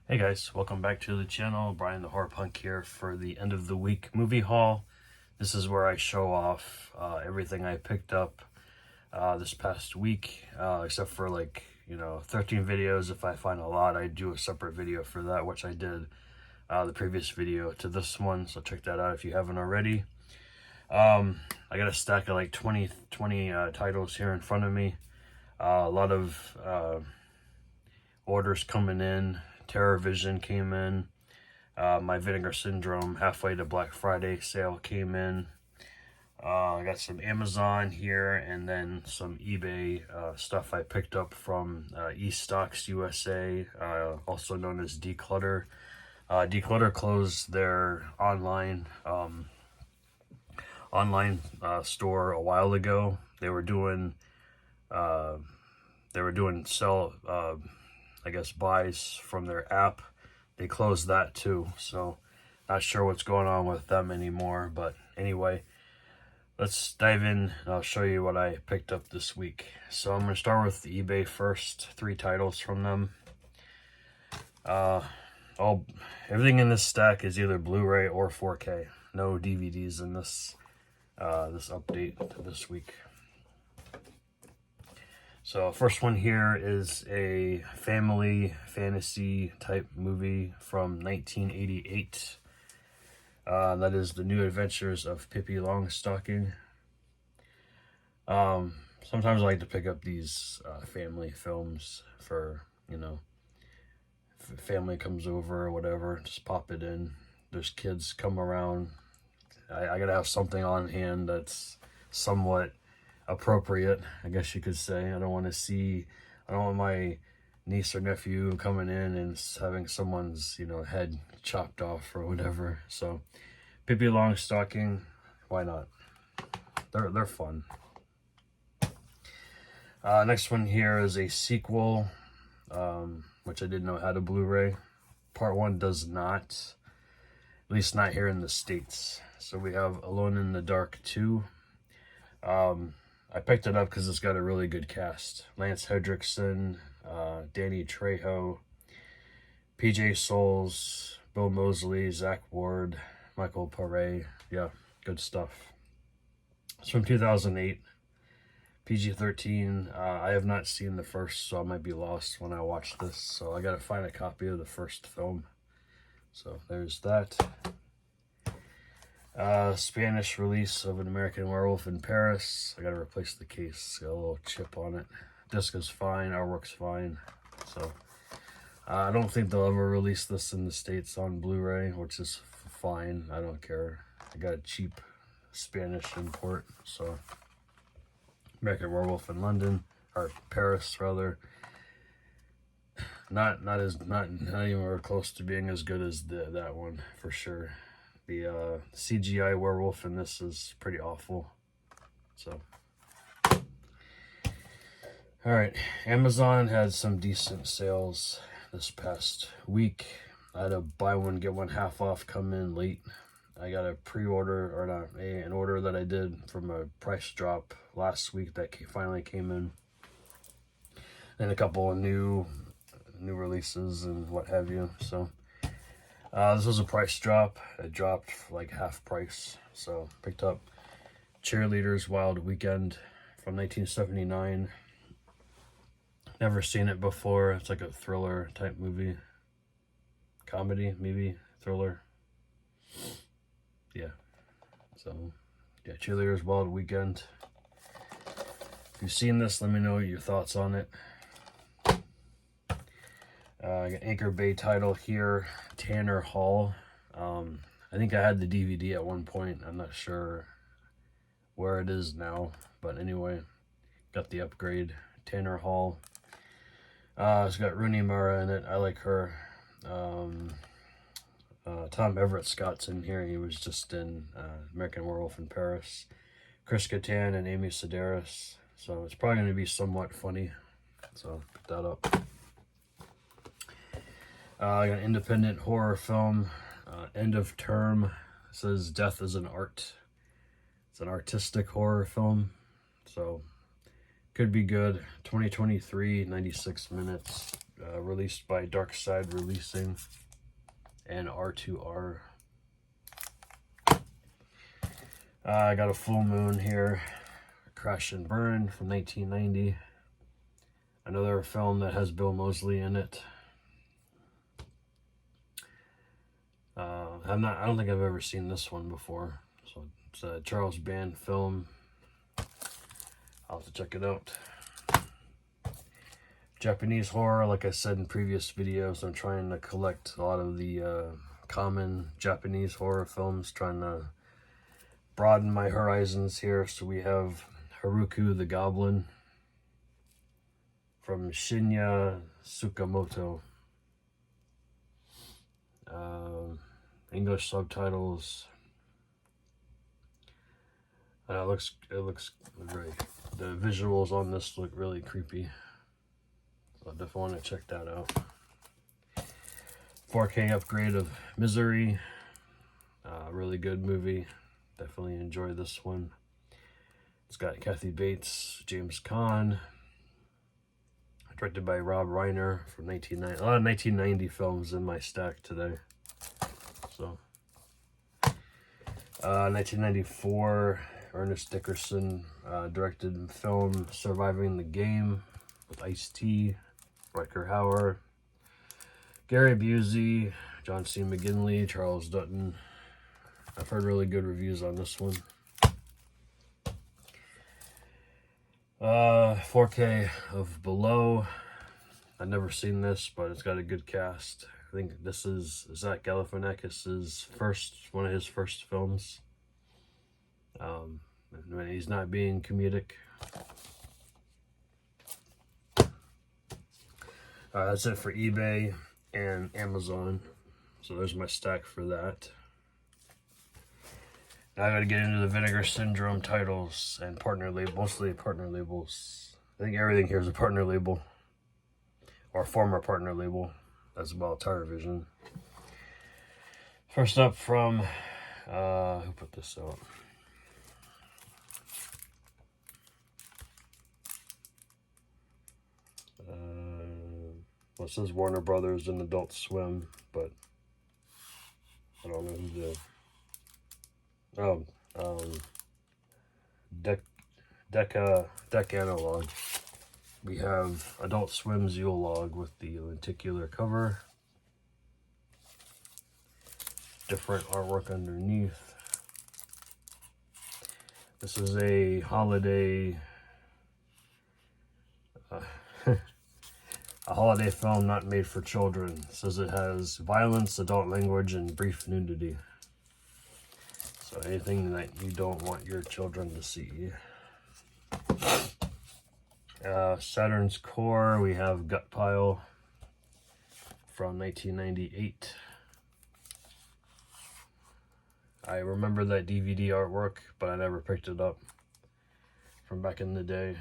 Hey guys, welcome back to the channel. Brian the Horror Punk here for the end of the week movie haul. This is where I show off everything I picked up this past week, except for 13 videos. If I find a lot, I do a separate video for that, which I did the previous video to this one, so check that out if you haven't already. I got a stack of like 20 titles here in front of me. A lot of orders coming in. Terror Vision came in. My Vinegar Syndrome halfway to Black Friday sale came in. I got some Amazon here and then some eBay stuff I picked up from eStocks USA, also known as Declutter. Declutter closed their online store a while ago. They were doing buys from their app. They closed that too, so not sure what's going on with them anymore. But anyway, let's dive in and I'll show you what I picked up this week. So I'm going to start with the eBay first. 3 titles from them. Everything in this stack is either Blu-ray or 4K. No DVDs in this update to this week. So first one here is a family fantasy type movie from 1988. That is The New Adventures of Pippi Longstocking. Sometimes I like to pick up these family films for, if family comes over or whatever, just pop it in. There's kids come around. I gotta have something on hand that's somewhat appropriate, I guess you could say. I don't want my niece or nephew coming in and having someone's, head chopped off or whatever. So Pippi Longstocking, why not? They're fun. Next one here is a sequel, which I didn't know had a Blu-ray. Part 1 does not, at least not here in the States. So we have Alone in the Dark 2. I picked it up because it's got a really good cast. Lance Hendrickson, Danny Trejo, PJ Souls, Bill Moseley, Zach Ward, Michael Paré. Yeah, good stuff. It's from 2008. PG-13. I have not seen the first, so I might be lost when I watch this. So I gotta find a copy of the first film. So there's that. Spanish release of An American Werewolf in Paris. I gotta replace the case. Got a little chip on it. Disc is fine. Artwork's fine. So I don't think they'll ever release this in the States on Blu-ray, which is fine. I don't care. I got a cheap Spanish import. So American Werewolf in London, or Paris rather. Not anywhere close to being as good as that one for sure. The CGI werewolf in this is pretty awful. So, all right, Amazon had some decent sales this past week. I had a buy one get one half off come in late. I got a pre-order, or not, an order that I did from a price drop last week that finally came in, and a couple of new releases and what have you. So this was a price drop. It dropped like half price. So picked up Cheerleaders Wild Weekend from 1979. Never seen it before. It's like a thriller type movie. Comedy, maybe. Thriller. Yeah. So, yeah, Cheerleaders Wild Weekend. If you've seen this, let me know your thoughts on it. I got Anchor Bay title here, Tanner Hall. I think I had the DVD at one point. I'm not sure where it is now, but anyway, got the upgrade. Tanner Hall. It's got Rooney Mara in it. I like her. Tom Everett Scott's in here. He was just in American Werewolf in Paris. Chris Kattan and Amy Sedaris. So it's probably going to be somewhat funny. So pick that up. I got an independent horror film, End of Term. It says Death is an Art. It's an artistic horror film, so could be good. 2023, 96 minutes. released by Dark Side Releasing and R2R. I got a Full Moon here, Crash and Burn from 1990. Another film that has Bill Moseley in it. I don't think I've ever seen this one before. So it's a Charles Band film. I'll have to check it out. Japanese horror, like I said in previous videos, I'm trying to collect a lot of the common Japanese horror films, trying to broaden my horizons here. So we have Haruku the Goblin from Shinya Tsukamoto. English subtitles. It looks great. The visuals on this look really creepy. So I definitely want to check that out. 4K upgrade of Misery. Really good movie. Definitely enjoy this one. It's got Kathy Bates, James Caan. Directed by Rob Reiner from 1990. A lot of 1990 films in my stack today. So, 1994, Ernest Dickerson directed film Surviving the Game with Ice-T, Rutger Hauer, Gary Busey, John C. McGinley, Charles Dutton. I've heard really good reviews on this one. 4K of Below. I've never seen this, but it's got a good cast. I think this is Zach Galifianakis' one of his first films. When he's not being comedic. That's it for eBay and Amazon. So there's my stack for that. Now I gotta get into the Vinegar Syndrome titles and partner label, mostly partner labels. I think everything here is a partner label. Or former partner label. That's about Television. First up from, who put this out? Well, it says Warner Brothers and Adult Swim, but I don't know who did. Deck Analog. We have Adult Swim's Yule Log with the lenticular cover. Different artwork underneath. This is a holiday a holiday film not made for children. It says it has violence, adult language, and brief nudity. So anything that you don't want your children to see. Saturn's Core, we have Gut Pile from 1998. I remember that DVD artwork, but I never picked it up from back in the day.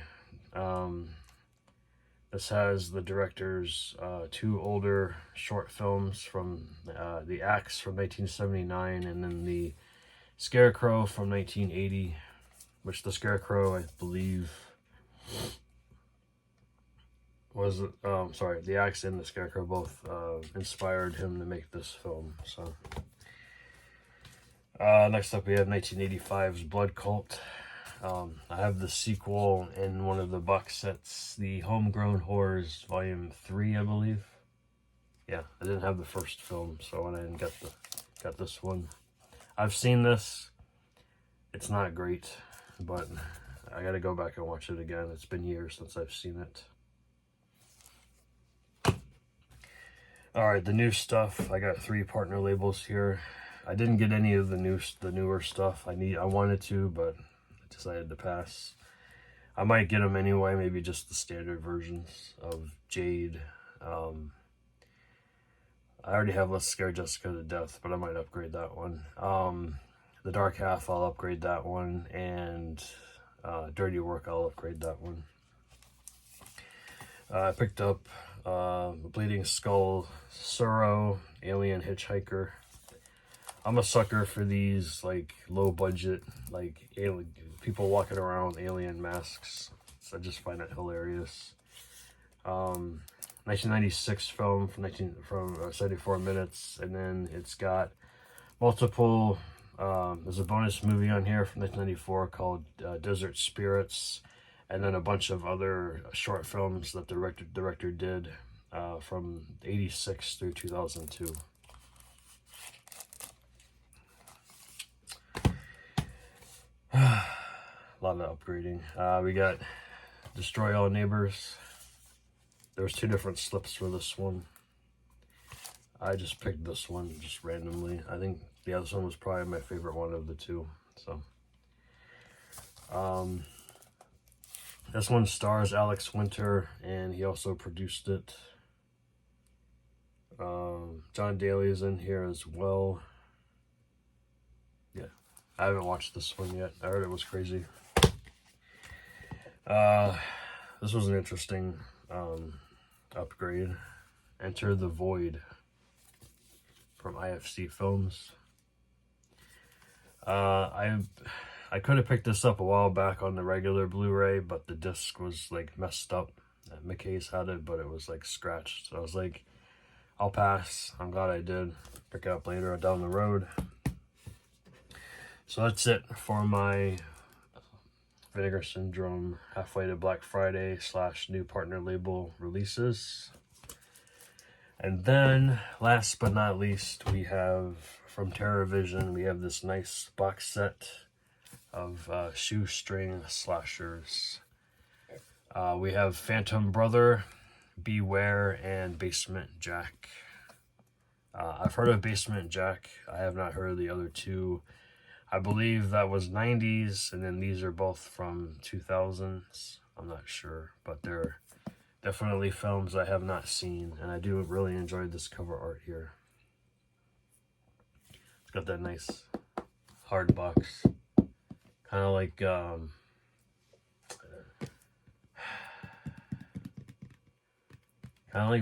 This has the director's two older short films from The Axe from 1979 and then The Scarecrow from 1980, which The Scarecrow, I believe, was, The Axe and The Scarecrow both inspired him to make this film, so. Next up we have 1985's Blood Cult. I have the sequel in one of the box sets, the Homegrown Horrors Volume 3, I believe. Yeah, I didn't have the first film, so I went ahead and got this one. I've seen this. It's not great, but I gotta go back and watch it again. It's been years since I've seen it. Alright, the new stuff. I got 3 partner labels here. I didn't get any of the newer stuff. I wanted to, but I decided to pass. I might get them anyway, maybe just the standard versions of Jade. I already have Let's Scare Jessica to Death, but I might upgrade that one. The Dark Half, I'll upgrade that one, and Dirty Work, I'll upgrade that one. I picked up Bleeding Skull, Suro, Alien Hitchhiker. I'm a sucker for these like low budget, like alien people walking around with alien masks. So I just find it hilarious. 1996 film from 74 minutes, and then it's got multiple. There's a bonus movie on here from 1994 called Desert Spirits, and then a bunch of other short films that the director did from 86 through 2002. A lot of upgrading. We got Destroy All Neighbors. There's 2 different slips for this one. I just picked this one just randomly. I think the other one was probably my favorite one of the 2. So, this one stars Alex Winter, and he also produced it. John Daly is in here as well. Yeah, I haven't watched this one yet. I heard it was crazy. This was an interesting upgrade. Enter the Void from IFC Films. I could have picked this up a while back on the regular Blu-ray, but the disc was like messed up. McKay's had it, but it was like scratched. So I was like, I'll pass. I'm glad I did. Pick it up later down the road. So that's it for my Vinegar Syndrome halfway to Black Friday / new partner label releases. And then, last but not least, we have from TerrorVision, we have this nice box set of shoestring slashers. We have Phantom Brother, Beware, and Basement Jack. I've heard of Basement Jack. I have not heard of the other 2. I believe that was 90s, and then these are both from 2000s. I'm not sure, but they're definitely films I have not seen, and I do really enjoy this cover art here. It's got that nice hard box, kind of like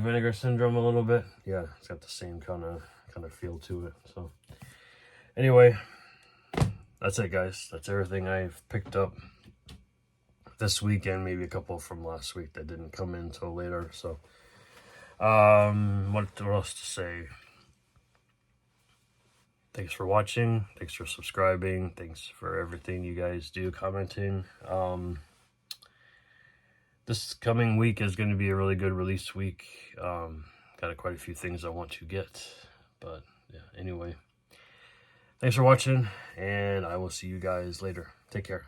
Vinegar Syndrome a little bit. Yeah, it's got the same kind of feel to it. So anyway, that's it, guys. That's everything I've picked up this weekend, maybe a couple from last week that didn't come in until later. So what else to say? Thanks for watching, thanks for subscribing, thanks for everything you guys do, commenting. This coming week is going to be a really good release week. Got quite a few things I want to get, but yeah, anyway, thanks for watching, and I will see you guys later. Take care.